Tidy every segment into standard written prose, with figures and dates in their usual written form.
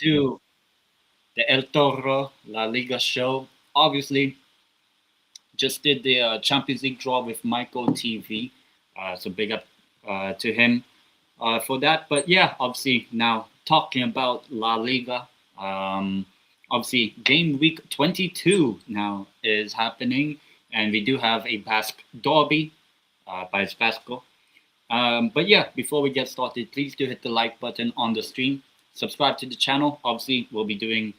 to the El Toro La Liga show. Obviously, just did the Champions League draw with Michael TV. So big up to him for that. But yeah, obviously now talking about La Liga. Um, Obviously, game week 22 now is happening, and we do have a Basque derby by Basco. But yeah, before we get started, please do hit the like button on the stream. Subscribe to the channel. Obviously, we'll be doing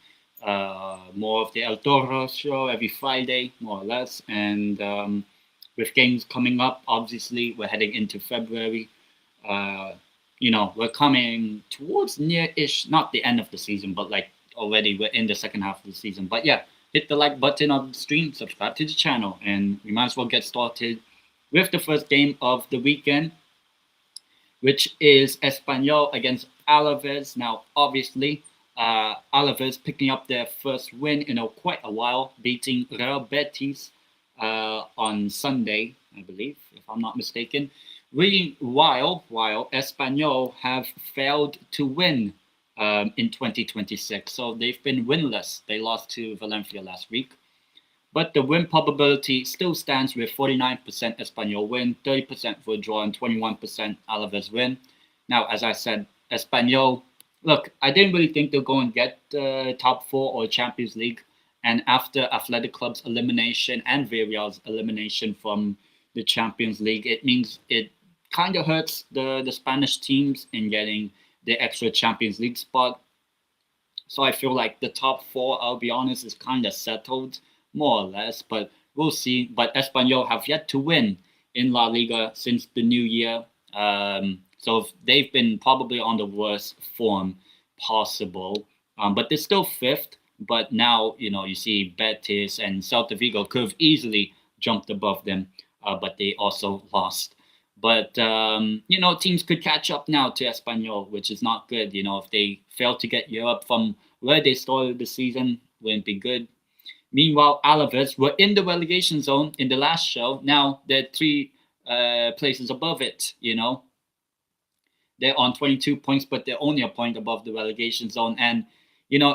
more of the El Toro show every Friday, more or less. And with games coming up, obviously, we're heading into February. Uh, we're coming towards near-ish, not the end of the season, but like already we're in the second half of the season. But yeah, hit the like button on the stream, subscribe to the channel, and we might as well get started with the first game of the weekend, which is Espanyol against Alavés. Now, obviously, Alavés picking up their first win in quite a while, beating Real Betis on Sunday, I believe, if I'm not mistaken. Really, while Espanyol have failed to win in 2026, so they've been winless. They lost to Valencia last week. But the win probability still stands with 49% Espanyol win, 30% for a draw, and 21% Alavés win. Now, as I said, Espanyol, look, I didn't really think they'll go and get top four or Champions League. And after Athletic Club's elimination and Villarreal's elimination from the Champions League, it means it kind of hurts the Spanish teams in getting the extra Champions League spot. So I feel like the top four, I'll be honest, is kind of settled, more or less, but we'll see. But Espanyol have yet to win in La Liga since the new year. So they've been probably on the worst form possible. But they're still fifth. But now, you see Betis and Celta Vigo could have easily jumped above them, but they also lost. But, teams could catch up now to Espanyol, which is not good. If they fail to get Europe from where they started the season, wouldn't be good. Meanwhile, Alavés were in the relegation zone in the last show. Now they're three places above it, They're on 22 points, but they're only a point above the relegation zone. And,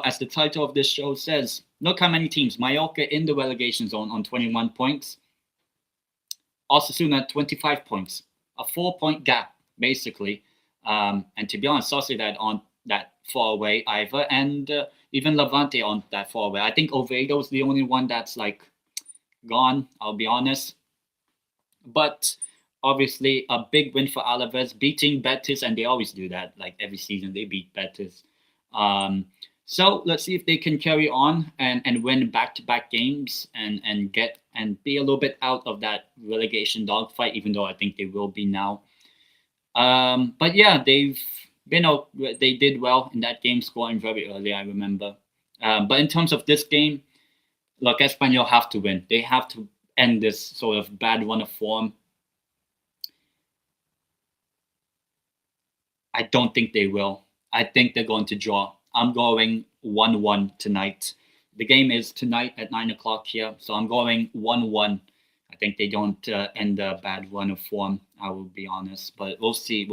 as the title of this show says, look how many teams. Mallorca in the relegation zone on 21 points. Osasuna 25 points. A 4-point gap, basically. And to be honest, Sociedad on that far away either. And even Levante on that far away. I think Oviedo is the only one that's like gone, I'll be honest. But obviously a big win for Alavés, beating Betis, and they always do that. Like every season they beat Betis. So let's see if they can carry on and win back-to-back games and get and be a little bit out of that relegation dogfight, even though I think they will be now. But yeah, they did well in that game, scoring very early, I remember. But in terms of this game, look, Espanyol have to win. They have to end this sort of bad run of form. I don't think they will. I think they're going to draw. I'm going 1-1 tonight. The game is tonight at 9 o'clock here, so I'm going 1-1. I think they don't end a bad run of form, I will be honest. But we'll see.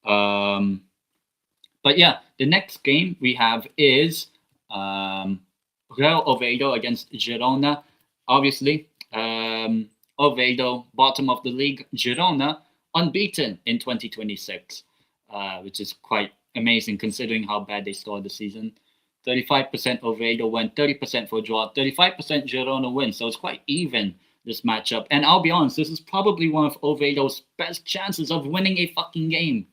But yeah, the next game we have is Real Oviedo against Girona. Obviously, Oviedo, bottom of the league. Girona, unbeaten in 2026, which is quite amazing considering how bad they started the season. 35% Oviedo win, 30% for a draw, 35% Girona win. So it's quite even, this matchup. And I'll be honest, this is probably one of Oviedo's best chances of winning a fucking game.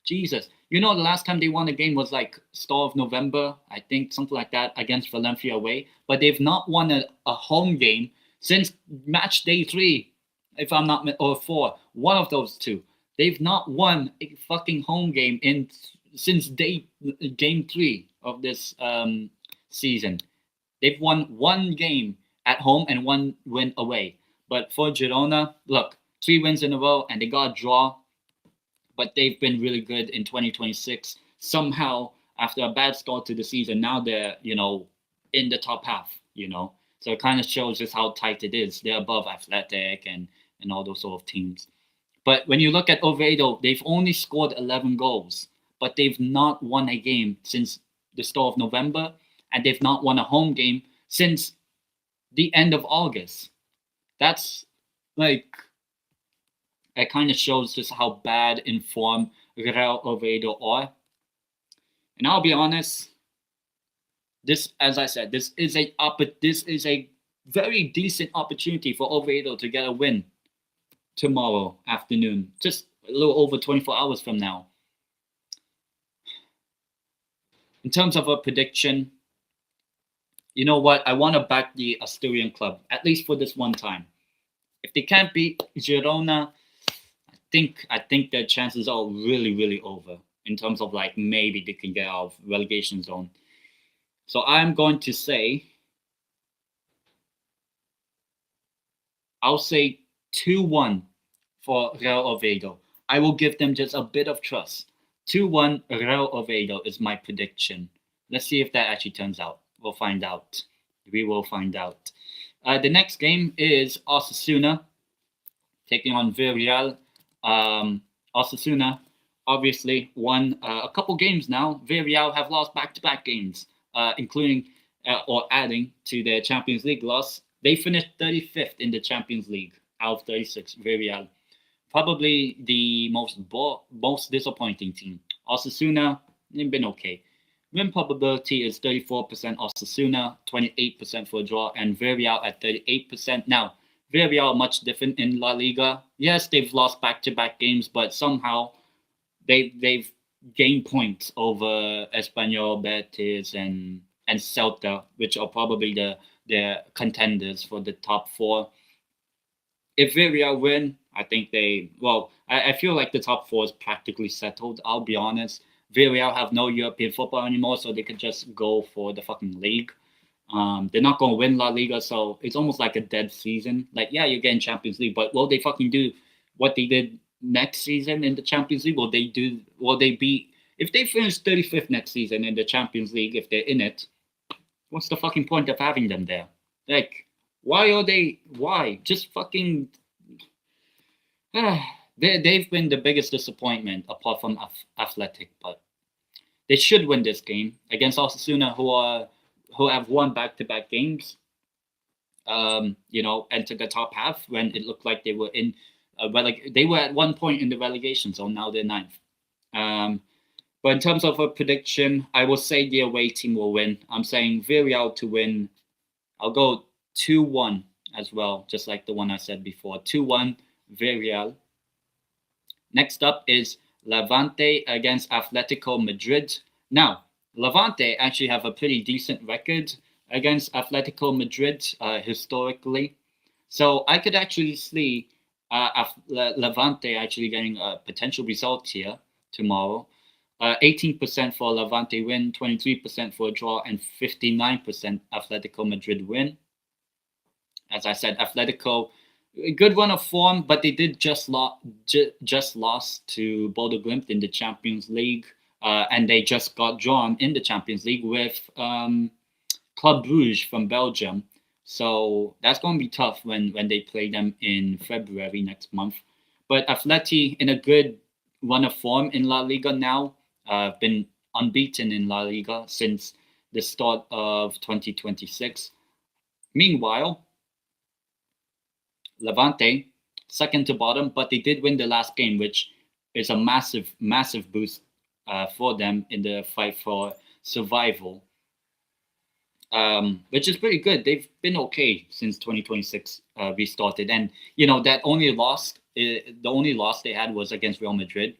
Jesus. The last time they won a game was like start of November, I think, something like that, against Valencia away. But they've not won a home game since match day 3, if I'm not, or 4. One of those two. They've not won a fucking home game since game 3 of this season. They've won one game at home and one win away. But for Girona, look, 3 wins in a row and they got a draw. But they've been really good in 2026. Somehow, after a bad start to the season, now they're, in the top half, So it kind of shows just how tight it is. They're above Athletic and all those sort of teams. But when you look at Oviedo, they've only scored 11 goals, but they've not won a game since the start of November, and they've not won a home game since the end of August. That's like, it kind of shows just how bad in form Real Oviedo are. And I'll be honest, this, as I said, this is a very decent opportunity for Oviedo to get a win tomorrow afternoon, just a little over 24 hours from now. In terms of a prediction, you know what? I want to back the Asturian club, at least for this one time. If they can't beat Girona, I think their chances are really, really over in terms of like maybe they can get out of relegation zone. So I'm going to say, I'll say 2-1 for Real Oviedo. I will give them just a bit of trust. 2-1 Real Oviedo is my prediction. Let's see if that actually turns out. We'll find out. We will find out. The next game is Osasuna taking on Villarreal. Osasuna obviously won a couple games now. Villarreal have lost back-to-back games, including or adding to their Champions League loss. They finished 35th in the Champions League out of 36. Villarreal, probably the most disappointing team. Osasuna, they've been okay. Win probability is 34% Osasuna, 28% for a draw, and Villarreal at 38%. Now, Villarreal much different in La Liga. Yes, they've lost back-to-back games, but somehow they've gained points over Espanyol, Betis, and Celta, which are probably the contenders for the top four. If Villarreal win, I think I feel like the top four is practically settled. I'll be honest. Villarreal have no European football anymore, so they could just go for the fucking league. They're not going to win La Liga, so it's almost like a dead season. Like, yeah, you're getting Champions League, but will they fucking do what they did next season in the Champions League? Will they beat, if they finish 35th next season in the Champions League, if they're in it, what's the fucking point of having them there? Like, why? Just fucking, they've been the biggest disappointment apart from Athletic, but they should win this game against Osasuna, who have won back-to-back games. Entered the top half when it looked like they were in. They were at one point in the relegation zone. Now they're ninth. But in terms of a prediction, I will say the away team will win. I'm saying Villarreal to win. I'll go 2-1 as well, just like the one I said before. 2-1 Villarreal. Next up is Levante against Atletico Madrid. Now, Levante actually have a pretty decent record against Atletico Madrid historically. So I could actually see Levante actually getting a potential result here tomorrow. 18% for Levante win, 23% for a draw, and 59% Atletico Madrid win. As I said, Atletico, a good run of form, but they did just lost to Bodo Glimt in the Champions League. And they just got drawn in the Champions League with Club Brugge from Belgium. So that's going to be tough when they play them in February next month. But Atleti in a good run of form in La Liga now. Been unbeaten in La Liga since the start of 2026. Meanwhile, Levante, second to bottom, but they did win the last game, which is a massive, massive boost for them in the fight for survival, which is pretty good. They've been okay since 2026 restarted, and the only loss they had was against Real Madrid.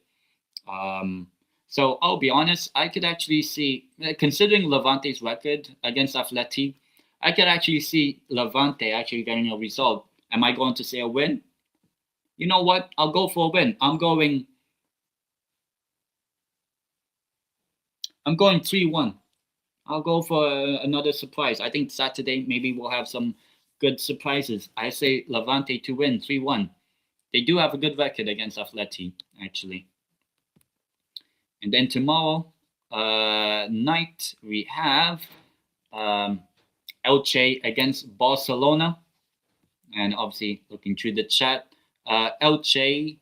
So I'll be honest, I could actually see, considering Levante's record against Atleti, I could actually see Levante actually getting a result. Am I going to say a win? You know what? I'll go for a win. I'm going 3-1. I'll go for another surprise. I think Saturday maybe we'll have some good surprises. I say Levante to win 3-1. They do have a good record against Atleti, actually. And then tomorrow night we have Elche against Barcelona. And obviously, looking through the chat, Elche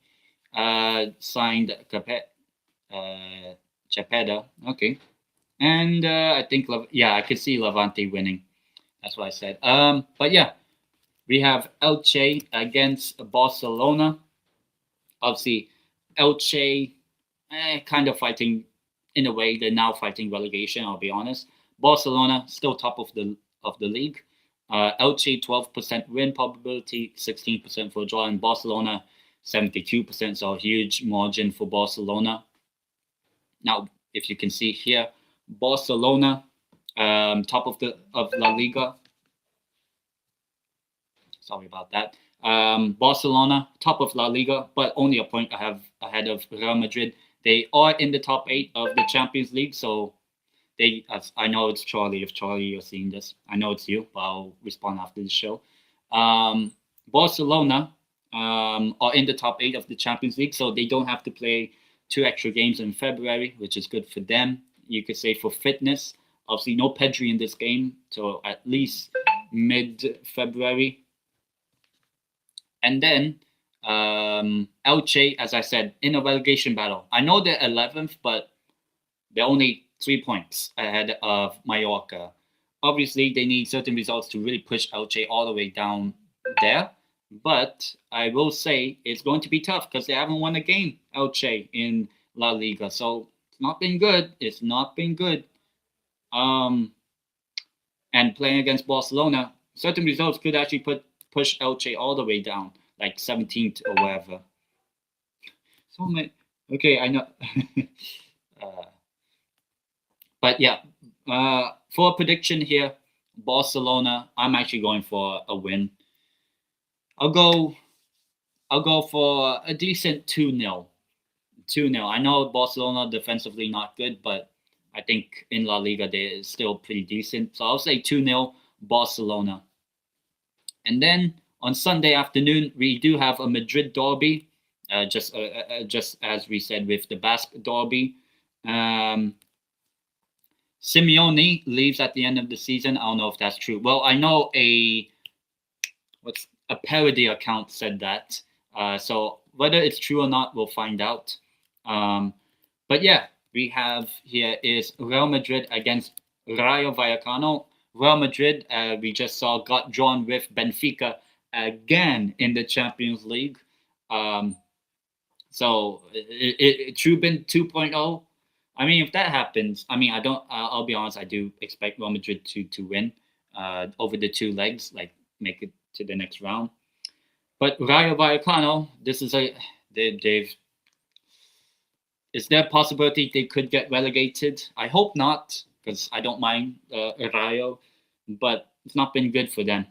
signed Chapeda. Okay. And I think, I could see Levante winning. That's what I said. But yeah, we have Elche against Barcelona. Obviously, Elche kind of fighting in a way. They're now fighting relegation. I'll be honest. Barcelona still top of the league. Elche 12% win probability, 16% for a draw, and Barcelona 72%. So a huge margin for Barcelona. Now, if you can see here, Barcelona top of La Liga. Sorry about that. Barcelona, top of La Liga, but only a point ahead of Real Madrid. They are in the top 8 of the Champions League, so I know it's Charlie. If Charlie, you're seeing this, I know it's you, but I'll respond after the show. Barcelona are in the top 8 of the Champions League, so they don't have to play 2 extra games in February, which is good for them. You could say for fitness. Obviously, no Pedri in this game, so at least mid-February. And then Elche, as I said, in a relegation battle. I know they're 11th, but they're only 3 points ahead of Mallorca. Obviously, they need certain results to really push Elche all the way down there. But I will say it's going to be tough because they haven't won a game, Elche, in La Liga. So it's not been good. It's not been good. And playing against Barcelona, certain results could actually push Elche all the way down, like 17th or wherever. So many. Okay, I know. But yeah, for a prediction here, Barcelona. I'm actually going for a win. I'll go for a decent 2-0. 2-0. I know Barcelona defensively not good, but I think in La Liga they're still pretty decent. So I'll say 2-0 Barcelona. And then on Sunday afternoon, we do have a Madrid derby, just as we said with the Basque derby. Simeone leaves at the end of the season. I don't know if that's true. Well, I know a parody account said that. So whether it's true or not, we'll find out. But yeah, we have here is Real Madrid against Rayo Vallecano. Real Madrid, we just saw, got drawn with Benfica again in the Champions League. So Trubin 2.0. I mean, if that happens, I mean, I'll be honest, I do expect Real Madrid to win over the 2 legs, like make it to the next round. But Rayo Vallecano, this is they've. Is there a possibility they could get relegated? I hope not, because I don't mind Rayo, but it's not been good for them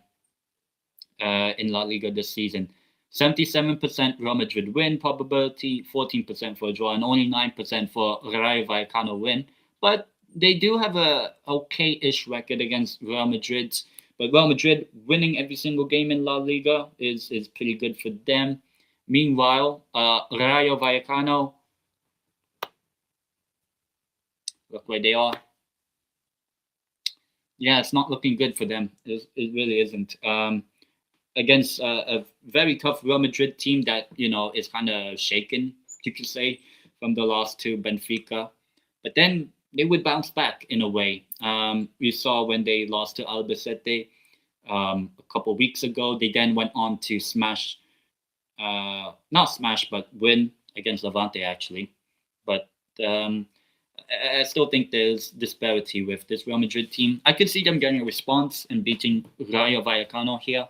in La Liga this season. 77% Real Madrid win probability, 14% for a draw, and only 9% for Rayo Vallecano win. But they do have a okay-ish record against Real Madrid. But Real Madrid winning every single game in La Liga is pretty good for them. Meanwhile, Rayo Vallecano, look where they are. Yeah, it's not looking good for them. It really isn't. Against a very tough Real Madrid team that, is kind of shaken, you could say, from the loss to Benfica. But then they would bounce back in a way. We saw when they lost to Albacete a couple of weeks ago. They then went on to win against Levante, actually. But I still think there's disparity with this Real Madrid team. I could see them getting a response and beating Rayo Vallecano here.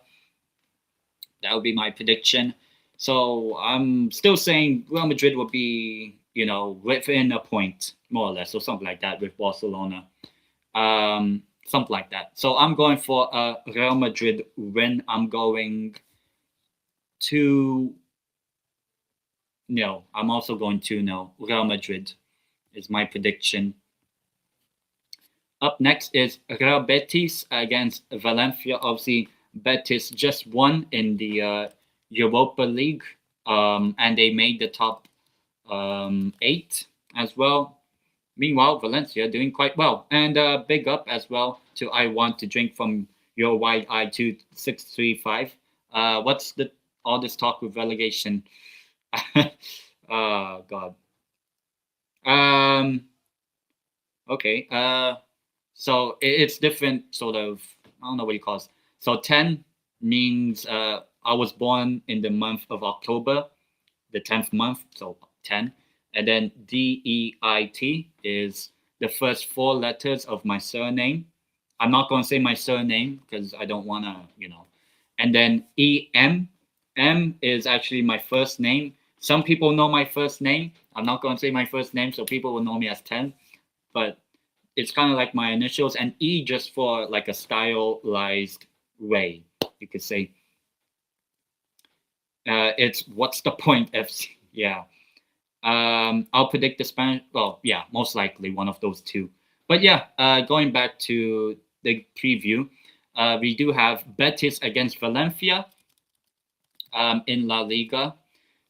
That would be my prediction. So I'm still saying Real Madrid will be, within a point, more or less, or something like that with Barcelona. Something like that. So I'm going for a Real Madrid win. I'm going 2-0. I'm also going 2-0. Real Madrid is my prediction. Up next is Real Betis against Valencia. Obviously, Betis just won in the Europa League, and they made the top 8 as well. Meanwhile, Valencia doing quite well. And big up as well to I Want to Drink from Your Wide Eye 2635. What's all this talk with relegation? Oh, God. Okay. So it's different, sort of. I don't know what you call it. So 10 means I was born in the month of October, the 10th month, so 10. And then DEIT is the first four letters of my surname. I'm not going to say my surname because I don't want to, you know. And then EM. M is actually my first name. Some people know my first name. I'm not going to say my first name, so people will know me as 10. But it's kind of like my initials. And E just for like a stylized way, you could say. It's what's the point FC. Yeah. I'll predict the Spanish. Well, yeah, most likely one of those two. But yeah, going back to the preview, we do have Betis against Valencia in La Liga.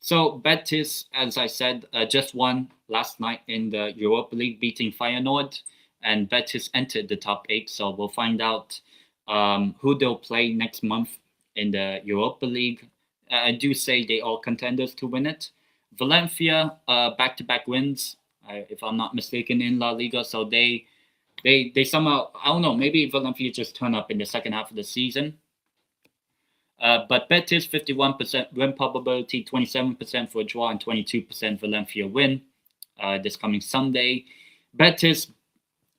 So Betis, as I said, just won last night in the Europa League, beating Feyenoord, and Betis entered the top eight. So we'll find out who they'll play next month in the Europa League. I do say they are contenders to win it. Valencia, back-to-back wins, if I'm not mistaken, in La Liga. So they somehow, I don't know, maybe Valencia just turn up in the second half of the season. But Betis 51% win probability, 27% for a draw, and 22% Valencia win this coming Sunday. Betis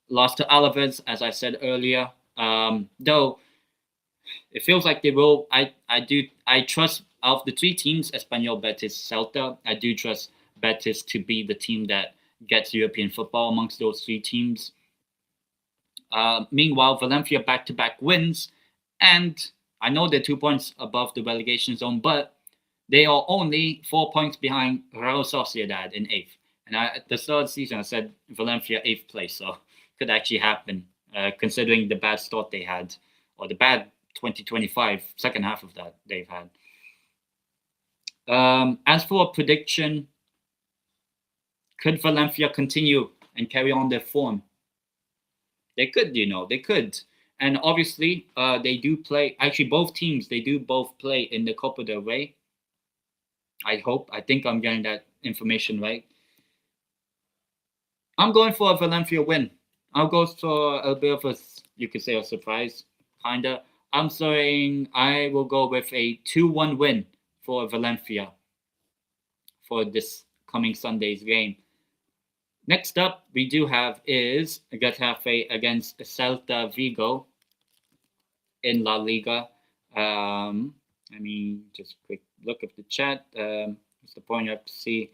lost to Alavés, as I said earlier. Though it feels like they will. I trust out of the three teams, Espanyol, Betis, Celta. I do trust Betis to be the team that gets European football amongst those three teams. Meanwhile, Valencia back-to-back wins, and I know they're 2 points above the relegation zone, but they are only 4 points behind Real Sociedad in eighth. And at the start of the season, I said Valencia eighth place, so could actually happen, considering the bad start they had, or the bad 2025 second half of that they've had. As for a prediction, could Valencia continue and carry on their form? They could, they could. And obviously, they do play. Actually, both teams, they do both play in the Copa del Rey. I hope. I think I'm getting that information right. I'm going for a Valencia win. I'll go for a bit of a, you could say, a surprise, kinda. I'm saying I will go with a 2-1 win for Valencia for this coming Sunday's game. Next up, we do have is Getafe against Celta Vigo in La Liga. Let me just quick look at the chat. What's the point? I have to see.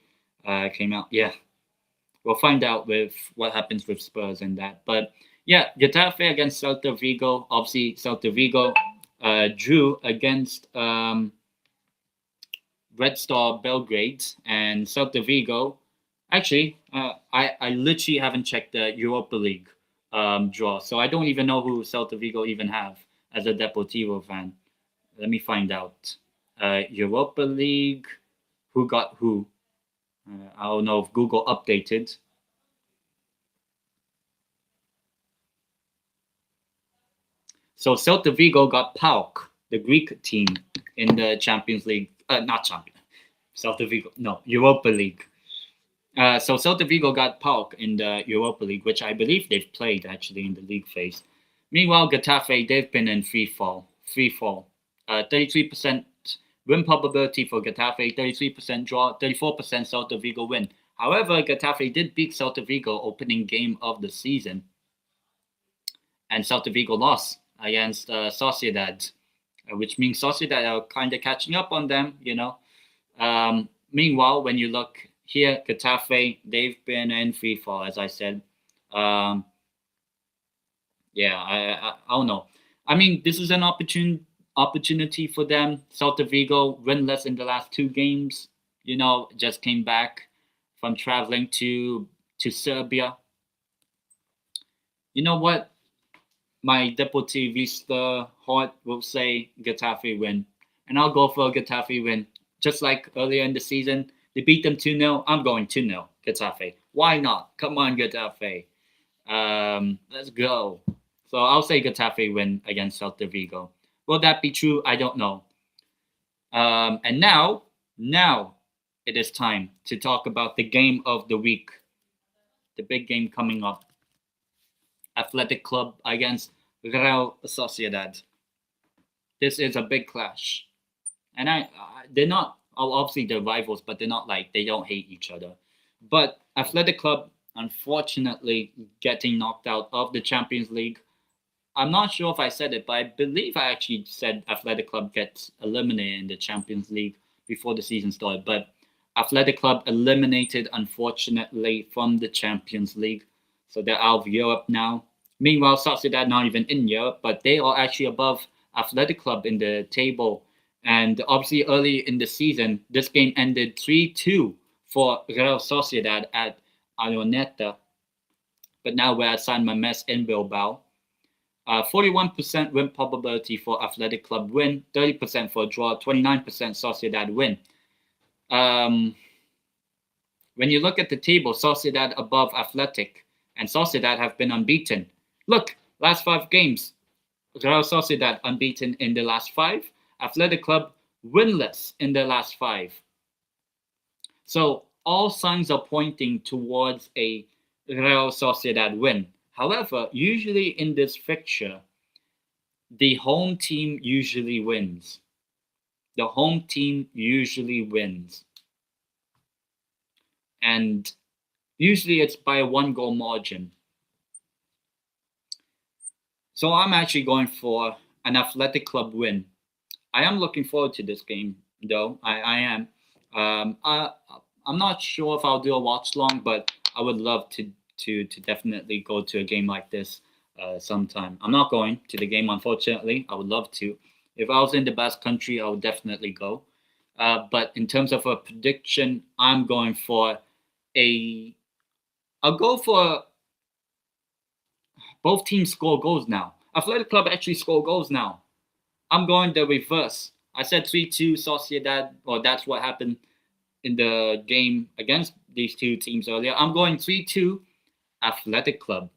Came out. Yeah, we'll find out with what happens with Spurs and that. But yeah, Getafe against Celta Vigo. Obviously, Celta Vigo drew against Red Star Belgrade, and Celta Vigo. Actually, I literally haven't checked the Europa League draw, so I don't even know who Celta Vigo even have as a Deportivo fan. Let me find out. Europa League, who got who? I don't know if Google updated. So Celta Vigo got PAOK, the Greek team, in the Champions League. Not Champions. Celta Vigo, no, Europa League. So Celta Vigo got PAOK in the Europa League, which I believe they've played actually in the league phase. Meanwhile, Getafe, they've been in free fall. 33% win probability for Getafe, 33% draw, 34% Celta Vigo win. However, Getafe did beat Celta Vigo opening game of the season, and Celta Vigo lost against Sociedad, which means Sociedad are kind of catching up on them, Meanwhile, when you look here, Getafe, they've been in free fall, as I said. I don't know. I mean, this is an opportunity for them. Celta Vigo winless in the last two games. Just came back from traveling to Serbia. You know what? My Deportivista heart will say Getafe win. And I'll go for a Getafe win. Just like earlier in the season, they beat them 2-0. I'm going 2-0, Getafe. Why not? Come on, Getafe. Let's go. So I'll say Getafe win against Celta Vigo. Will that be true? I don't know. And now it is time to talk about the game of the week. The big game coming up. Athletic Club against Real Sociedad. This is a big clash, and they're not obviously they're rivals, but they're not like they don't hate each other. But Athletic Club, unfortunately, getting knocked out of the Champions League. I'm not sure if I said it, but I believe I actually said Athletic Club gets eliminated in the Champions League before the season started. But Athletic Club eliminated, unfortunately, from the Champions League. So they're out of Europe now. Meanwhile, Sociedad not even in Europe, but they are actually above Athletic Club in the table. And obviously, early in the season, this game ended 3-2 for Real Sociedad at Anoeta. But now we're at San Mamés in Bilbao. 41% win probability for Athletic Club win, 30% for a draw, 29% Sociedad win. When you look at the table, Sociedad above Athletic, and Sociedad have been unbeaten. Look, last 5 games, Real Sociedad unbeaten in the last 5, Athletic Club winless in the last 5. So all signs are pointing towards a Real Sociedad win. However, usually in this fixture, the home team usually wins. The home team usually wins. And usually it's by a 1-goal margin. So I'm actually going for an Athletic Club win. I am looking forward to this game, though. I am. I'm not sure if I'll do a watch long, but I would love to definitely go to a game like this sometime. I'm not going to the game, unfortunately. I would love to. If I was in the Basque Country, I would definitely go. But in terms of a prediction, I'm going for I'll go for both teams score goals now. Athletic Club actually score goals now. I'm going the reverse. I said 3-2 Sociedad, or that's what happened in the game against these two teams earlier. I'm going 3-2 Athletic Club.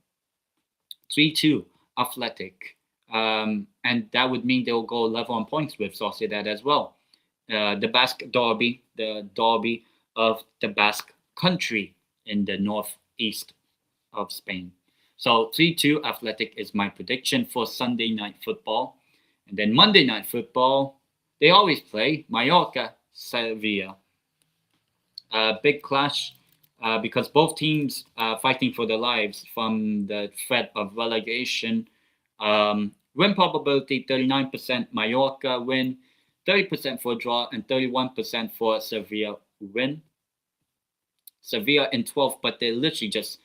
3-2 Athletic. And that would mean they'll go level on points with Sociedad as well. The Basque Derby, the Derby of the Basque Country in the northeast of Spain. So 3-2 Athletic is my prediction for Sunday night football. And then Monday night football, they always play Mallorca, Sevilla. Big clash because both teams are fighting for their lives from the threat of relegation. Win probability 39% Mallorca win, 30% for a draw, and 31% for Sevilla win. Sevilla in 12th, but they're literally just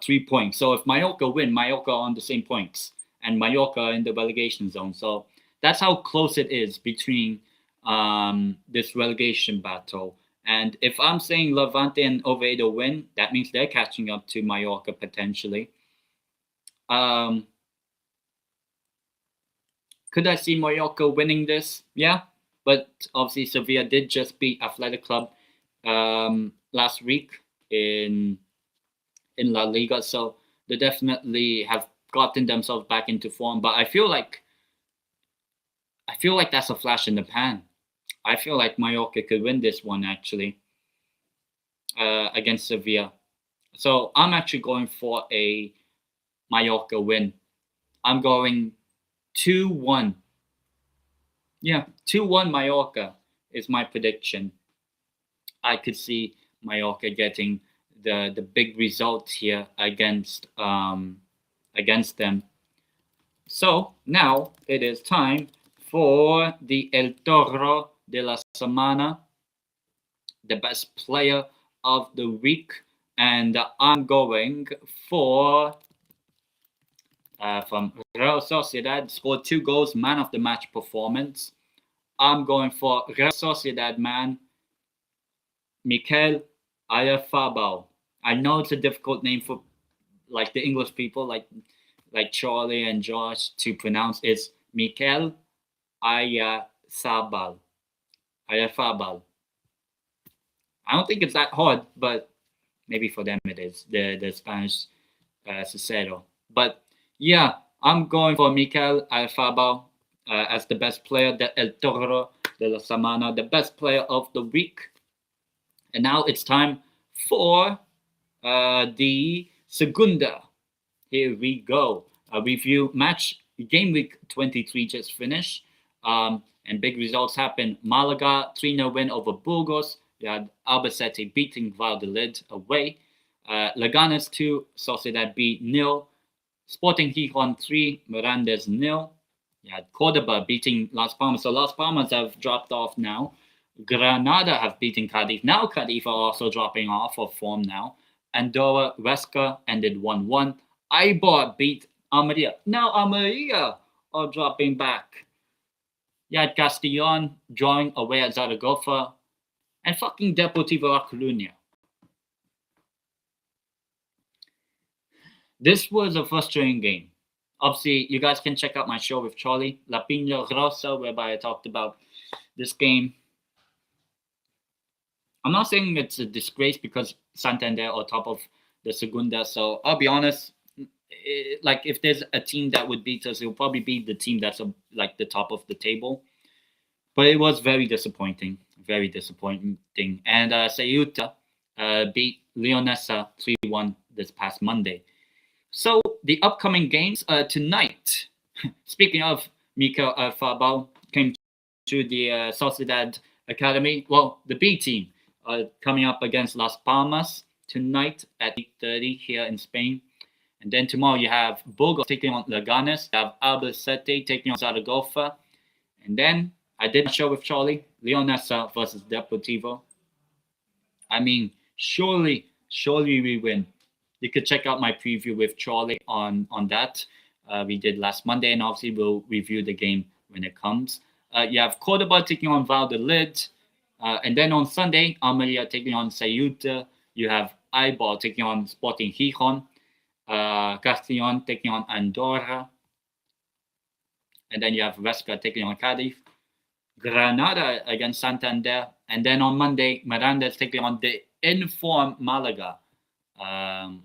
3 points. So if Mallorca win, Mallorca are on the same points, and Mallorca in the relegation zone. So that's how close it is between this relegation battle. And if I'm saying Levante and Oviedo win, that means they're catching up to Mallorca potentially. Could I see Mallorca winning this? Yeah, but obviously Sevilla did just beat Athletic Club last week in La Liga, so they definitely have gotten themselves back into form. But I feel like that's a flash in the pan. I feel like Mallorca could win this one actually against Sevilla. So I'm actually going for a Mallorca win. I'm going 2-1. Yeah, 2-1 Mallorca is my prediction. I could see Mallorca getting the big results here against them. So now it is time for the El Toro de la Semana, the best player of the week, and I'm going for from Real Sociedad, scored 2 goals, man of the match performance. I'm going for Real Sociedad man, Mikel Oyarzabal. I know it's a difficult name for like the English people, like Charlie and Josh to pronounce. It's Mikel Oyarzabal. Oyarzabal. I don't think it's that hard, but maybe for them it is, the Spanish Cicero. But yeah, I'm going for Mikel Oyarzabal as the best player, the El Toro de la Semana, the best player of the week. And now it's time for the Segunda here we go. A review match. Game week 23 just finished. And big results happened. Malaga 3-0 win over Burgos. You had Albacete beating Valladolid away. Leganes 2, Sociedad B 0. Sporting Gijon 3, Mirandes 0. You had Cordoba beating Las Palmas. So Las Palmas have dropped off now. Granada have beaten Cadiz. Now Cadiz are also dropping off of form now. Andorra, Huesca ended 1-1. Eibar beat Almeria. Now Almeria are dropping back. You had Castellon drawing away at Zaragoza. And fucking Deportivo La Coruña. This was a frustrating game. Obviously, you guys can check out my show with Charlie, La Piña Rosa, whereby I talked about this game. I'm not saying it's a disgrace because Santander are top of the Segunda. So I'll be honest, like if there's a team that would beat us, it will probably be the team that's like the top of the table. But it was very disappointing. Very disappointing. And Ceuta beat Leonesa 3-1 this past Monday. So the upcoming games tonight. Speaking of Mikel Fabal, came to the Sociedad Academy. Well, the B team coming up against Las Palmas tonight at 8:30 here in Spain. And then tomorrow you have Burgos taking on Leganes. You have Albacete taking on Zaragoza. And then I did a show with Charlie, Leonesa versus Deportivo. I mean, surely we win. You could check out my preview with Charlie on that. We did last Monday, and obviously we'll review the game when it comes. You have Cordoba taking on Valladolid. And then on Sunday, Almeria taking on Ceuta. You have Eibar taking on Sporting Gijon. Castellon taking on Andorra. And then you have Huesca taking on Cadiz. Granada against Santander. And then on Monday, Mirandes taking on the in-form Malaga.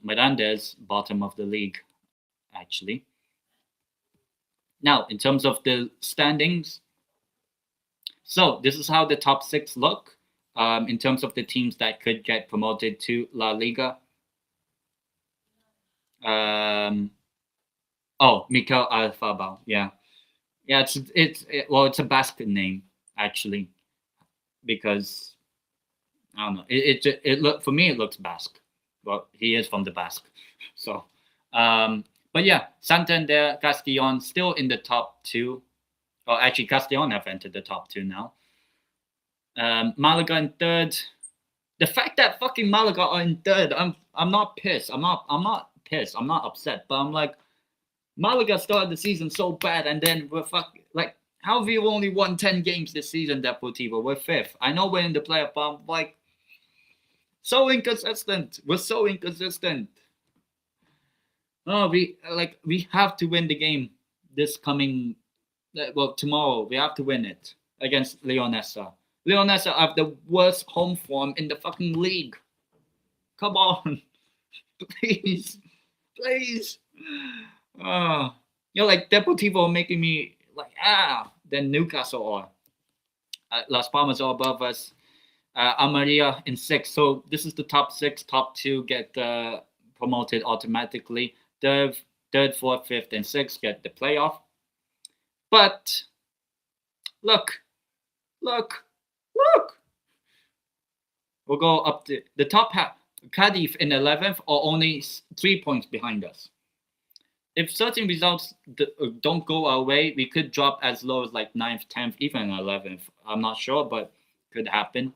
Mirandes, bottom of the league, actually. Now, in terms of the standings, so this is how the top 6 look in terms of the teams that could get promoted to La Liga. Mikel Alfabal, yeah. Yeah, it's a Basque name actually, because I don't know. It look for me it looks Basque. Well, he is from the Basque, so. But yeah, Santander, Castellon still in the top 2. Well, actually, Castellon have entered the top 2 now. Malaga in 3rd. The fact that fucking Malaga are in 3rd, I'm not pissed. I'm not pissed. I'm not upset. But I'm like, Malaga started the season so bad, and then we're like, how have you only won 10 games this season, Deportivo? We're 5th. I know we're in the playoff, but I'm like, so inconsistent. We're so inconsistent. No, we have to win the game this coming. Well, tomorrow we have to win it against Leonesa. Leonesa have the worst home form in the fucking league. Come on, please. Like Deportivo making me like Then Newcastle are. Las Palmas are above us. Almeria in 6th. So this is the top 6. Top 2 get promoted automatically. Third, 4th, 5th, and 6th get the playoff. But look. We'll go up to the top half. Cadiz in 11th are only 3 points behind us. If certain results don't go our way, we could drop as low as like 9th, 10th, even 11th. I'm not sure, but could happen.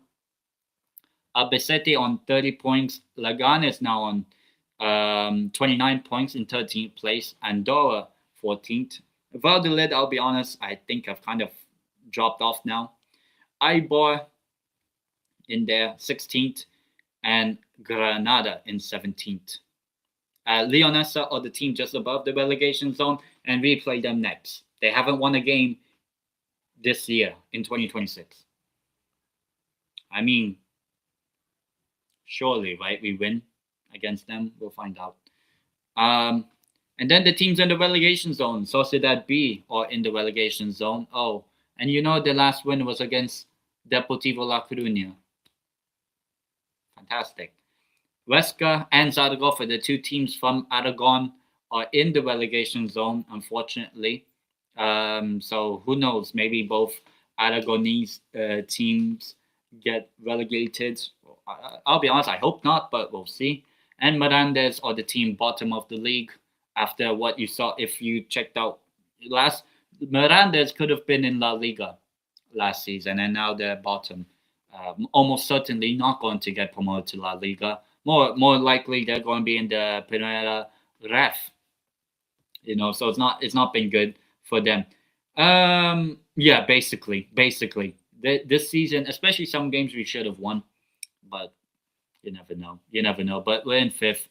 Albacete on 30 points. Leganes now on 29 points in 13th place. Andorra 14th. Valladolid, I'll be honest, I think I've kind of dropped off now. Eibar in there 16th, and Granada in 17th. Leonesa are the team just above the relegation zone, and we play them next. They haven't won a game this year in 2026. I mean, surely, right? We win against them. We'll find out. And then the teams in the relegation zone. Sociedad B are in the relegation zone. Oh, and you know the last win was against Deportivo La Coruña. Fantastic. Huesca and Zaragoza, the 2 teams from Aragon, are in the relegation zone, unfortunately. So who knows? Maybe both Aragonese teams get relegated. I'll be honest, I hope not, but we'll see. And Mirandes are the team bottom of the league after what you saw. If you checked out last, Mirandes could have been in La Liga last season, and now they're bottom. Almost certainly not going to get promoted to La Liga. More likely they're going to be in the Primera Ref. So it's not been good for them. Yeah, basically this season, especially some games we should have won, but you never know. You never know. But we're in fifth.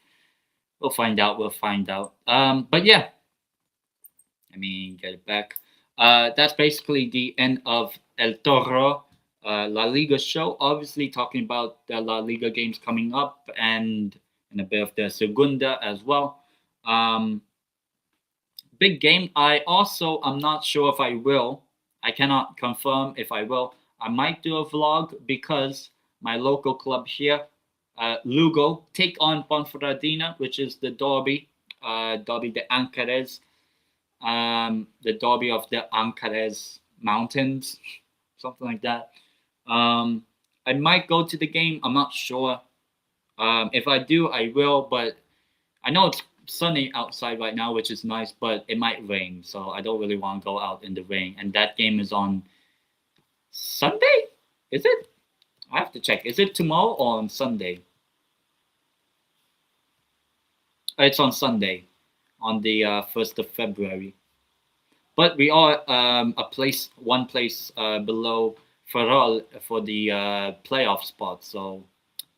We'll find out. We'll find out. But yeah, let me get it back. That's basically the end of El Toro La Liga show. Obviously, talking about the La Liga games coming up and a bit of the Segunda as well. Big game. I'm not sure if I will. I cannot confirm if I will. I might do a vlog because my local club here, Lugo, take on Ponferradina, which is the derby de Ancares, the derby of the Ancares Mountains, something like that. I might go to the game. I'm not sure. If I do, I will. But I know it's sunny outside right now, which is nice, but it might rain. So I don't really want to go out in the rain. And that game is on Sunday? Is it? I have to check. Is it tomorrow or on Sunday? It's on Sunday, on the 1st of February. But we are one place below Ferrol for the playoff spot. So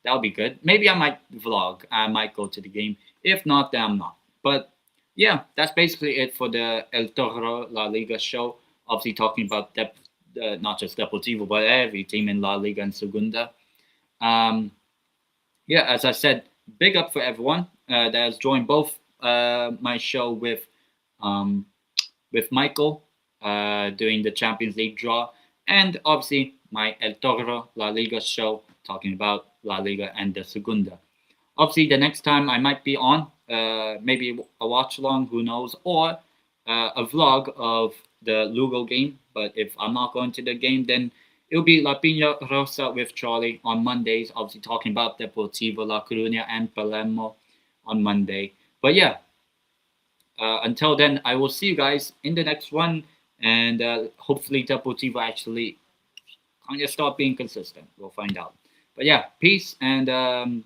that'll be good. Maybe I might vlog. I might go to the game. If not, then I'm not. But yeah, that's basically it for the El Toro La Liga show. Obviously talking about not just Deportivo, but every team in La Liga and Segunda. Yeah, as I said, big up for everyone that has joined both my show with Michael doing the Champions League draw, and obviously my El Toro La Liga show talking about La Liga and the Segunda. Obviously, the next time I might be on, maybe a watch along, who knows, or a vlog of the Lugo game. But if I'm not going to the game, then it'll be La Piña Rosa with Charlie on Mondays, obviously talking about Deportivo La Coruña and Palermo on Monday. But yeah, until then, I will see you guys in the next one, and hopefully Deportivo actually kind of start being consistent. We'll find out. But yeah, peace, and